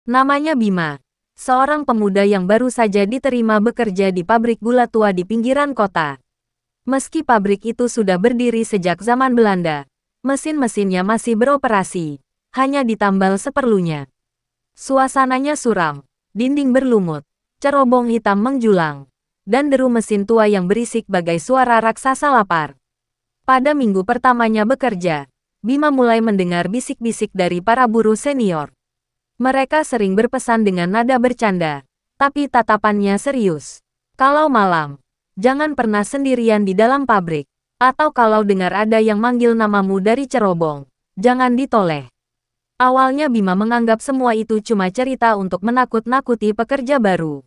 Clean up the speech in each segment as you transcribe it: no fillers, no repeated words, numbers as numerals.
Namanya Bima, seorang pemuda yang baru saja diterima bekerja di pabrik gula tua di pinggiran kota. Meski pabrik itu sudah berdiri sejak zaman Belanda, mesin-mesinnya masih beroperasi, hanya ditambal seperlunya. Suasananya suram, dinding berlumut, cerobong hitam menjulang, dan deru mesin tua yang berisik bagai suara raksasa lapar. Pada minggu pertamanya bekerja, Bima mulai mendengar bisik-bisik dari para buruh senior. Mereka sering berpesan dengan nada bercanda, tapi tatapannya serius. Kalau malam, jangan pernah sendirian di dalam pabrik, atau kalau dengar ada yang manggil namamu dari cerobong, jangan ditoleh. Awalnya Bima menganggap semua itu cuma cerita untuk menakut-nakuti pekerja baru.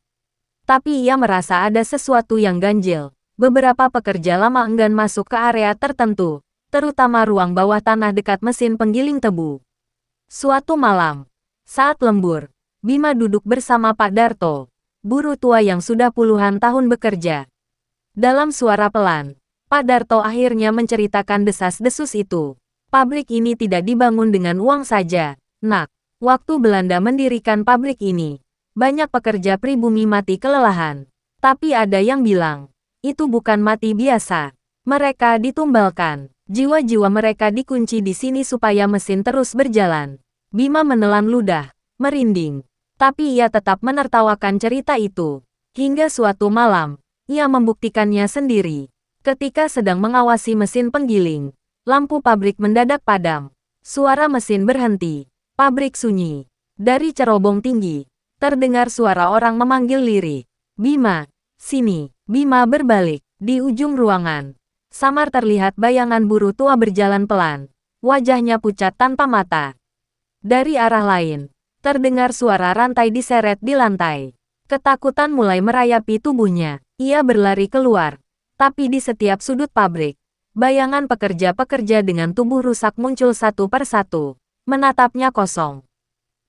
Tapi ia merasa ada sesuatu yang ganjil. Beberapa pekerja lama enggan masuk ke area tertentu, terutama ruang bawah tanah dekat mesin penggiling tebu. Suatu malam, saat lembur, Bima duduk bersama Pak Darto, buruh tua yang sudah puluhan tahun bekerja. Dalam suara pelan, Pak Darto akhirnya menceritakan desas-desus itu. Pabrik ini tidak dibangun dengan uang saja, Nak. Waktu Belanda mendirikan pabrik ini, banyak pekerja pribumi mati kelelahan. Tapi ada yang bilang, itu bukan mati biasa. Mereka ditumbalkan. Jiwa-jiwa mereka dikunci di sini supaya mesin terus berjalan. Bima menelan ludah, merinding. Tapi ia tetap menertawakan cerita itu. Hingga suatu malam, ia membuktikannya sendiri. Ketika sedang mengawasi mesin penggiling, lampu pabrik mendadak padam. Suara mesin berhenti. Pabrik sunyi. Dari cerobong tinggi, terdengar suara orang memanggil lirik. Bima, sini. Bima berbalik. Di ujung ruangan, samar terlihat bayangan buruh tua berjalan pelan. Wajahnya pucat tanpa mata. Dari arah lain, terdengar suara rantai diseret di lantai. Ketakutan mulai merayapi tubuhnya. Ia berlari keluar. Tapi di setiap sudut pabrik, bayangan pekerja-pekerja dengan tubuh rusak muncul satu persatu, menatapnya kosong.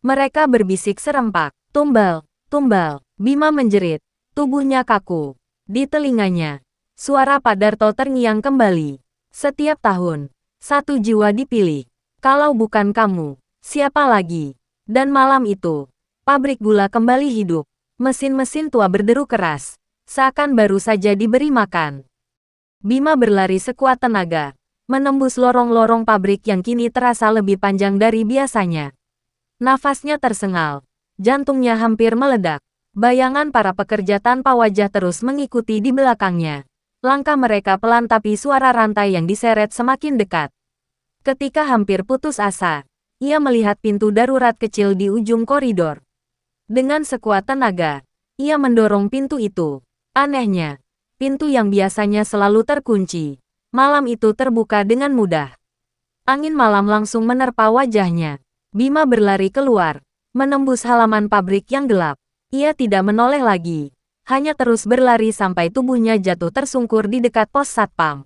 Mereka berbisik serempak, tumbal, tumbal. Bima menjerit, tubuhnya kaku. Di telinganya, suara Pak Darto terngiang kembali. Setiap tahun, satu jiwa dipilih. Kalau bukan kamu, siapa lagi? Dan malam itu, pabrik gula kembali hidup. Mesin-mesin tua berderu keras, seakan baru saja diberi makan. Bima berlari sekuat tenaga, menembus lorong-lorong pabrik yang kini terasa lebih panjang dari biasanya. Nafasnya tersengal, jantungnya hampir meledak. Bayangan para pekerja tanpa wajah terus mengikuti di belakangnya. Langkah mereka pelan tapi suara rantai yang diseret semakin dekat. Ketika hampir putus asa, ia melihat pintu darurat kecil di ujung koridor. Dengan sekuat tenaga, ia mendorong pintu itu. Anehnya, pintu yang biasanya selalu terkunci, malam itu terbuka dengan mudah. Angin malam langsung menerpa wajahnya. Bima berlari keluar, menembus halaman pabrik yang gelap. Ia tidak menoleh lagi, hanya terus berlari sampai tubuhnya jatuh tersungkur di dekat pos satpam.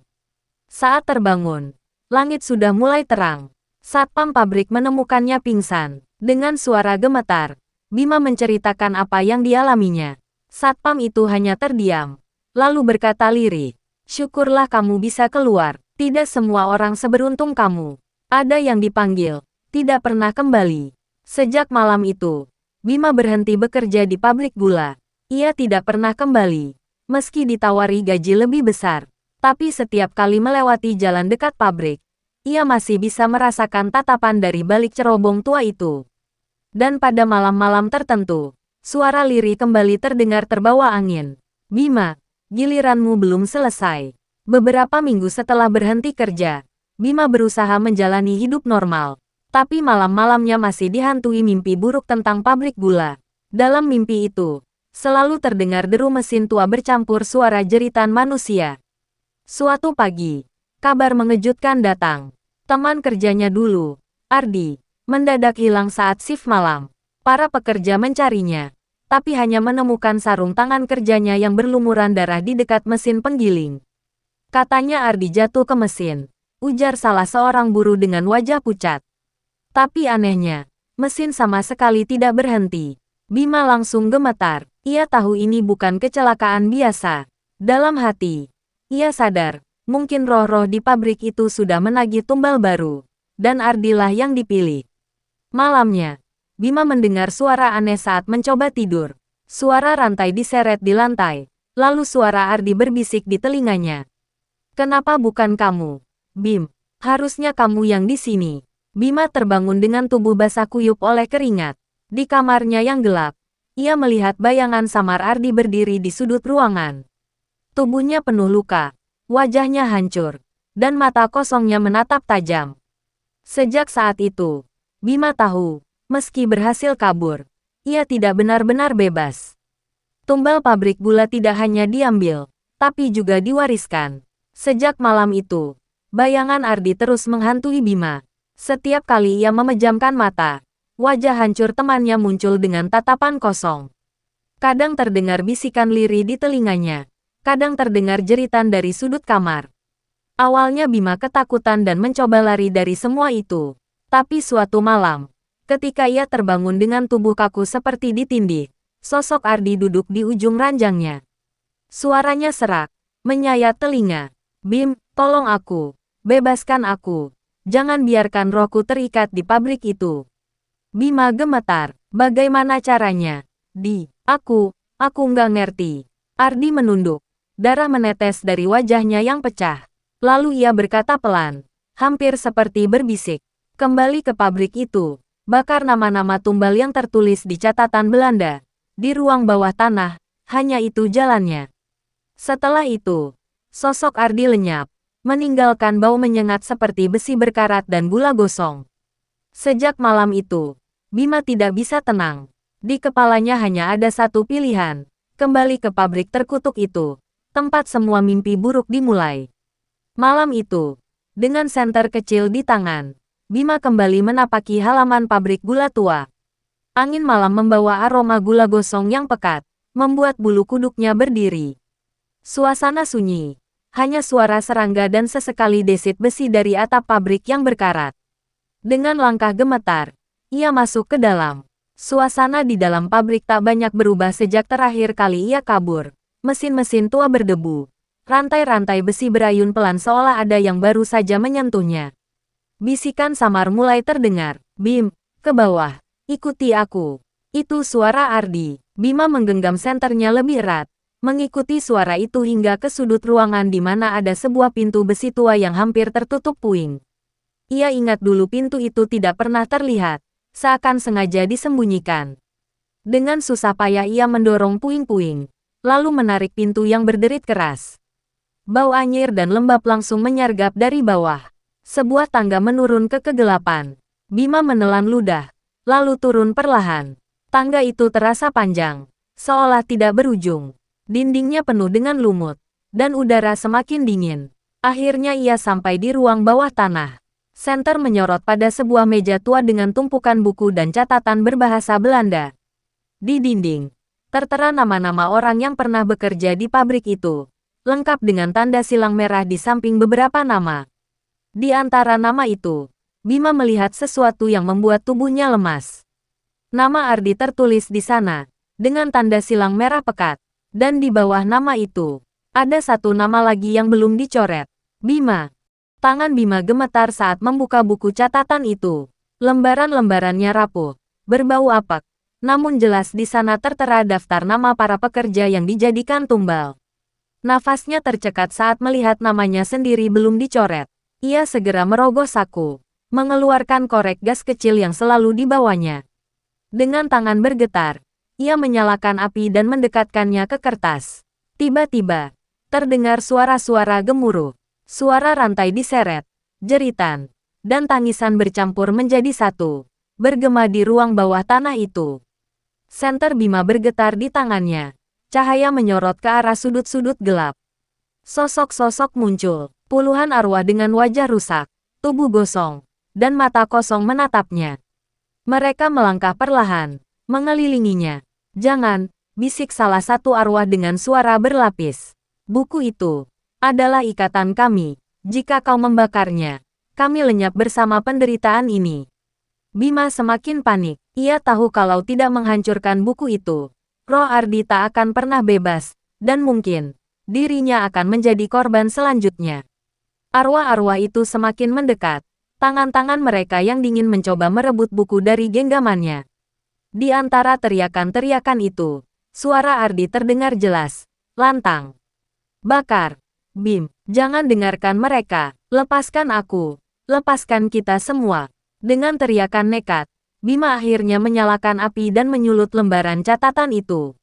Saat terbangun, langit sudah mulai terang. Satpam pabrik menemukannya pingsan. Dengan suara gemetar, Bima menceritakan apa yang dialaminya. Satpam itu hanya terdiam, lalu berkata lirih, "Syukurlah kamu bisa keluar. Tidak semua orang seberuntung kamu. Ada yang dipanggil, tidak pernah kembali." Sejak malam itu, Bima berhenti bekerja di pabrik gula. Ia tidak pernah kembali, meski ditawari gaji lebih besar. Tapi setiap kali melewati jalan dekat pabrik, ia masih bisa merasakan tatapan dari balik cerobong tua itu. Dan pada malam-malam tertentu, suara lirih kembali terdengar terbawa angin. "Bima, giliranmu belum selesai." Beberapa minggu setelah berhenti kerja, Bima berusaha menjalani hidup normal. Tapi malam-malamnya masih dihantui mimpi buruk tentang pabrik gula. Dalam mimpi itu, selalu terdengar deru mesin tua bercampur suara jeritan manusia. Suatu pagi, kabar mengejutkan datang. Teman kerjanya dulu, Ardi, mendadak hilang saat shift malam. Para pekerja mencarinya, tapi hanya menemukan sarung tangan kerjanya yang berlumuran darah di dekat mesin penggiling. Katanya Ardi jatuh ke mesin, ujar salah seorang buruh dengan wajah pucat. Tapi anehnya, mesin sama sekali tidak berhenti. Bima langsung gemetar. Ia tahu ini bukan kecelakaan biasa. Dalam hati, ia sadar, mungkin roh-roh di pabrik itu sudah menagih tumbal baru. Dan Ardilah yang dipilih. Malamnya, Bima mendengar suara aneh saat mencoba tidur. Suara rantai diseret di lantai. Lalu suara Ardi berbisik di telinganya. Kenapa bukan kamu? Bim, harusnya kamu yang di sini. Bima terbangun dengan tubuh basah kuyup oleh keringat. Di kamarnya yang gelap, ia melihat bayangan samar Ardi berdiri di sudut ruangan. Tubuhnya penuh luka, wajahnya hancur, dan mata kosongnya menatap tajam. Sejak saat itu, Bima tahu, meski berhasil kabur, ia tidak benar-benar bebas. Tumbal pabrik gula tidak hanya diambil, tapi juga diwariskan. Sejak malam itu, bayangan Ardi terus menghantui Bima. Setiap kali ia memejamkan mata, wajah hancur temannya muncul dengan tatapan kosong. Kadang terdengar bisikan lirih di telinganya, kadang terdengar jeritan dari sudut kamar. Awalnya Bima ketakutan dan mencoba lari dari semua itu. Tapi suatu malam, ketika ia terbangun dengan tubuh kaku seperti ditindih, sosok Ardi duduk di ujung ranjangnya. Suaranya serak, menyayat telinga. Bim, tolong aku, bebaskan aku. Jangan biarkan rohku terikat di pabrik itu. Bima gemetar. Bagaimana caranya? Aku nggak ngerti. Ardi menunduk. Darah menetes dari wajahnya yang pecah. Lalu ia berkata pelan, hampir seperti berbisik. Kembali ke pabrik itu. Bakar nama-nama tumbal yang tertulis di catatan Belanda. Di ruang bawah tanah, hanya itu jalannya. Setelah itu, sosok Ardi lenyap, meninggalkan bau menyengat seperti besi berkarat dan gula gosong. Sejak malam itu, Bima tidak bisa tenang. Di kepalanya hanya ada satu pilihan, kembali ke pabrik terkutuk itu, tempat semua mimpi buruk dimulai. Malam itu, dengan senter kecil di tangan, Bima kembali menapaki halaman pabrik gula tua. Angin malam membawa aroma gula gosong yang pekat, membuat bulu kuduknya berdiri. Suasana sunyi, hanya suara serangga dan sesekali desit besi dari atap pabrik yang berkarat. Dengan langkah gemetar, ia masuk ke dalam. Suasana di dalam pabrik tak banyak berubah sejak terakhir kali ia kabur. Mesin-mesin tua berdebu. Rantai-rantai besi berayun pelan seolah ada yang baru saja menyentuhnya. Bisikan samar mulai terdengar. Bim, ke bawah. Ikuti aku. Itu suara Ardi. Bima menggenggam senternya lebih erat. Mengikuti suara itu hingga ke sudut ruangan di mana ada sebuah pintu besi tua yang hampir tertutup puing. Ia ingat dulu pintu itu tidak pernah terlihat. Seakan sengaja disembunyikan. Dengan susah payah ia mendorong puing-puing. Lalu menarik pintu yang berderit keras. Bau anyir dan lembab langsung menyergap dari bawah. Sebuah tangga menurun ke kegelapan. Bima menelan ludah, lalu turun perlahan. Tangga itu terasa panjang, seolah tidak berujung. Dindingnya penuh dengan lumut, dan udara semakin dingin. Akhirnya ia sampai di ruang bawah tanah. Senter menyorot pada sebuah meja tua dengan tumpukan buku dan catatan berbahasa Belanda. Di dinding, tertera nama-nama orang yang pernah bekerja di pabrik itu, lengkap dengan tanda silang merah di samping beberapa nama. Di antara nama itu, Bima melihat sesuatu yang membuat tubuhnya lemas. Nama Ardi tertulis di sana, dengan tanda silang merah pekat. Dan di bawah nama itu, ada satu nama lagi yang belum dicoret. Bima. Tangan Bima gemetar saat membuka buku catatan itu. Lembaran-lembarannya rapuh, berbau apek. Namun jelas di sana tertera daftar nama para pekerja yang dijadikan tumbal. Nafasnya tercekat saat melihat namanya sendiri belum dicoret. Ia segera merogoh saku, mengeluarkan korek gas kecil yang selalu dibawanya. Dengan tangan bergetar, ia menyalakan api dan mendekatkannya ke kertas. Tiba-tiba, terdengar suara-suara gemuruh, suara rantai diseret, jeritan, dan tangisan bercampur menjadi satu, bergema di ruang bawah tanah itu. Senter Bima bergetar di tangannya, cahaya menyorot ke arah sudut-sudut gelap. Sosok-sosok muncul. Puluhan arwah dengan wajah rusak, tubuh gosong, dan mata kosong menatapnya. Mereka melangkah perlahan, mengelilinginya. Jangan, bisik salah satu arwah dengan suara berlapis. Buku itu adalah ikatan kami. Jika kau membakarnya, kami lenyap bersama penderitaan ini. Bima semakin panik. Ia tahu kalau tidak menghancurkan buku itu, roh Ardi tak akan pernah bebas, dan mungkin dirinya akan menjadi korban selanjutnya. Arwah-arwah itu semakin mendekat. Tangan-tangan mereka yang dingin mencoba merebut buku dari genggamannya. Di antara teriakan-teriakan itu, suara Ardi terdengar jelas, lantang. Bakar. Bim, jangan dengarkan mereka. Lepaskan aku. Lepaskan kita semua. Dengan teriakan nekat, Bima akhirnya menyalakan api dan menyulut lembaran catatan itu.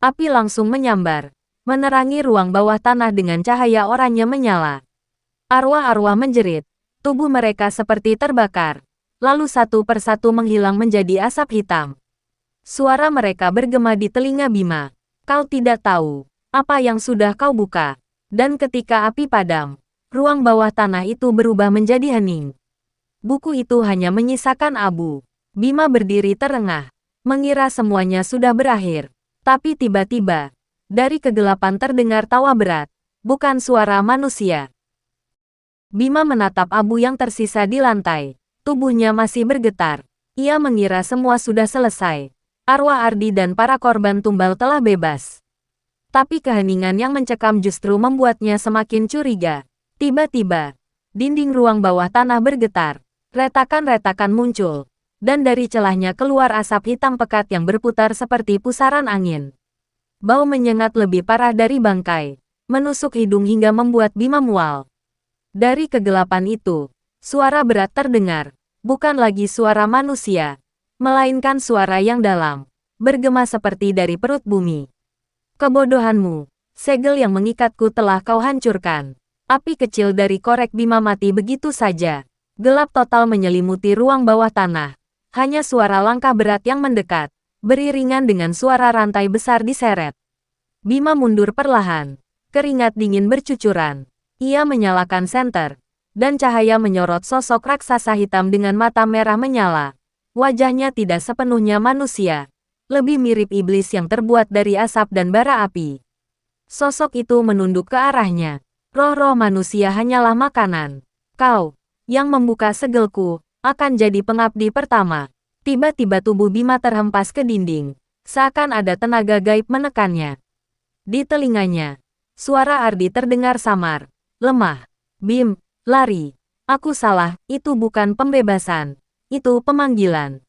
Api langsung menyambar, menerangi ruang bawah tanah dengan cahaya oranye menyala. Arwah-arwah menjerit. Tubuh mereka seperti terbakar. Lalu satu persatu menghilang menjadi asap hitam. Suara mereka bergema di telinga Bima. Kau tidak tahu apa yang sudah kau buka. Dan ketika api padam, ruang bawah tanah itu berubah menjadi hening. Buku itu hanya menyisakan abu. Bima berdiri terengah, mengira semuanya sudah berakhir. Tapi tiba-tiba, dari kegelapan terdengar tawa berat, bukan suara manusia. Bima menatap abu yang tersisa di lantai. Tubuhnya masih bergetar. Ia mengira semua sudah selesai. Arwah Ardi dan para korban tumbal telah bebas. Tapi keheningan yang mencekam justru membuatnya semakin curiga. Tiba-tiba, dinding ruang bawah tanah bergetar. Retakan-retakan muncul. Dan dari celahnya keluar asap hitam pekat yang berputar seperti pusaran angin. Bau menyengat lebih parah dari bangkai. Menusuk hidung hingga membuat Bima mual. Dari kegelapan itu, suara berat terdengar. Bukan lagi suara manusia, melainkan suara yang dalam, bergema seperti dari perut bumi. Kebodohanmu, segel yang mengikatku telah kau hancurkan. Api kecil dari korek Bima mati begitu saja. Gelap total menyelimuti ruang bawah tanah. Hanya suara langkah berat yang mendekat, beriringan dengan suara rantai besar diseret. Bima mundur perlahan. Keringat dingin bercucuran. Ia menyalakan senter, dan cahaya menyorot sosok raksasa hitam dengan mata merah menyala. Wajahnya tidak sepenuhnya manusia, lebih mirip iblis yang terbuat dari asap dan bara api. Sosok itu menunduk ke arahnya. Roh-roh manusia hanyalah makanan. Kau, yang membuka segelku, akan jadi pengabdi pertama. Tiba-tiba tubuh Bima terhempas ke dinding, seakan ada tenaga gaib menekannya. Di telinganya, suara Ardi terdengar samar, lemah. Bim, lari. Aku salah, itu bukan pembebasan. Itu pemanggilan.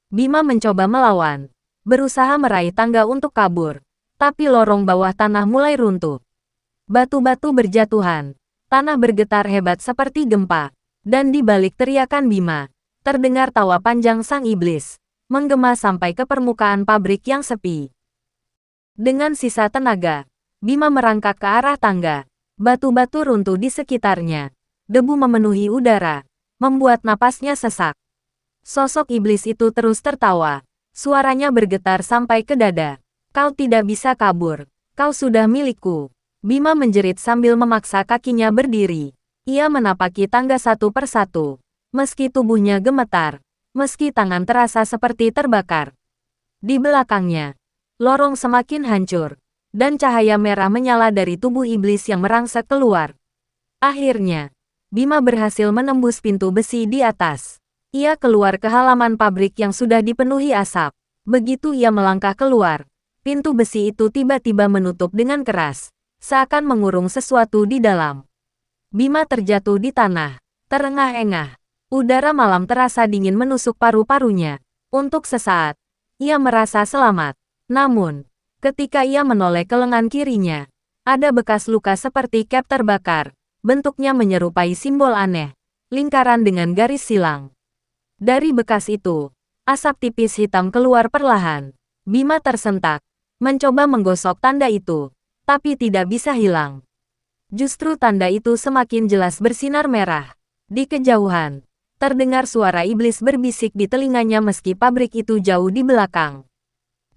Bima mencoba melawan, berusaha meraih tangga untuk kabur. Tapi lorong bawah tanah mulai runtuh. Batu-batu berjatuhan. Tanah bergetar hebat seperti gempa. Dan di balik teriakan Bima, terdengar tawa panjang sang iblis, menggema sampai ke permukaan pabrik yang sepi. Dengan sisa tenaga, Bima merangkak ke arah tangga. Batu-batu runtuh di sekitarnya. Debu memenuhi udara, membuat napasnya sesak. Sosok iblis itu terus tertawa. Suaranya bergetar sampai ke dada. Kau tidak bisa kabur. Kau sudah milikku. Bima menjerit sambil memaksa kakinya berdiri. Ia menapaki tangga satu persatu. Meski tubuhnya gemetar. Meski tangan terasa seperti terbakar. Di belakangnya, lorong semakin hancur. Dan cahaya merah menyala dari tubuh iblis yang merangsek keluar. Akhirnya, Bima berhasil menembus pintu besi di atas. Ia keluar ke halaman pabrik yang sudah dipenuhi asap. Begitu ia melangkah keluar, pintu besi itu tiba-tiba menutup dengan keras, seakan mengurung sesuatu di dalam. Bima terjatuh di tanah, terengah-engah. Udara malam terasa dingin menusuk paru-parunya. Untuk sesaat, ia merasa selamat. Namun, ketika ia menoleh ke lengan kirinya, ada bekas luka seperti cap terbakar. Bentuknya menyerupai simbol aneh, lingkaran dengan garis silang. Dari bekas itu, asap tipis hitam keluar perlahan. Bima tersentak, mencoba menggosok tanda itu, tapi tidak bisa hilang. Justru tanda itu semakin jelas bersinar merah. Di kejauhan, terdengar suara iblis berbisik di telinganya meski pabrik itu jauh di belakang.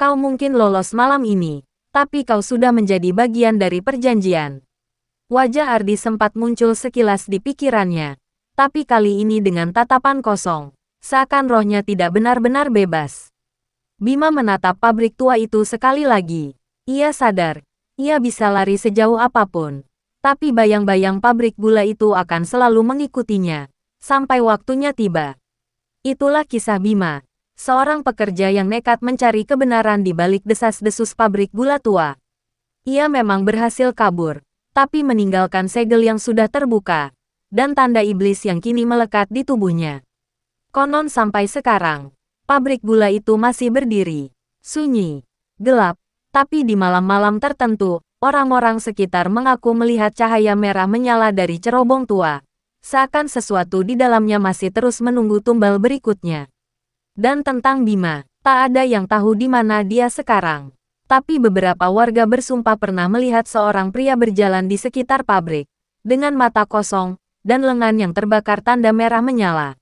Kau mungkin lolos malam ini, tapi kau sudah menjadi bagian dari perjanjian. Wajah Ardi sempat muncul sekilas di pikirannya, tapi kali ini dengan tatapan kosong. Seakan rohnya tidak benar-benar bebas. Bima menatap pabrik tua itu sekali lagi. Ia sadar, ia bisa lari sejauh apapun. Tapi bayang-bayang pabrik gula itu akan selalu mengikutinya, sampai waktunya tiba. Itulah kisah Bima, seorang pekerja yang nekat mencari kebenaran di balik desas-desus pabrik gula tua. Ia memang berhasil kabur, tapi meninggalkan segel yang sudah terbuka, dan tanda iblis yang kini melekat di tubuhnya. Konon sampai sekarang, Pabrik gula itu masih berdiri. Sunyi, gelap, tapi di malam-malam tertentu, orang-orang sekitar mengaku melihat cahaya merah menyala dari cerobong tua. Seakan sesuatu di dalamnya masih terus menunggu tumbal berikutnya. Dan tentang Bima, tak ada yang tahu di mana dia sekarang. Tapi beberapa warga bersumpah pernah melihat seorang pria berjalan di sekitar pabrik, dengan mata kosong, dan lengan yang terbakar tanda merah menyala.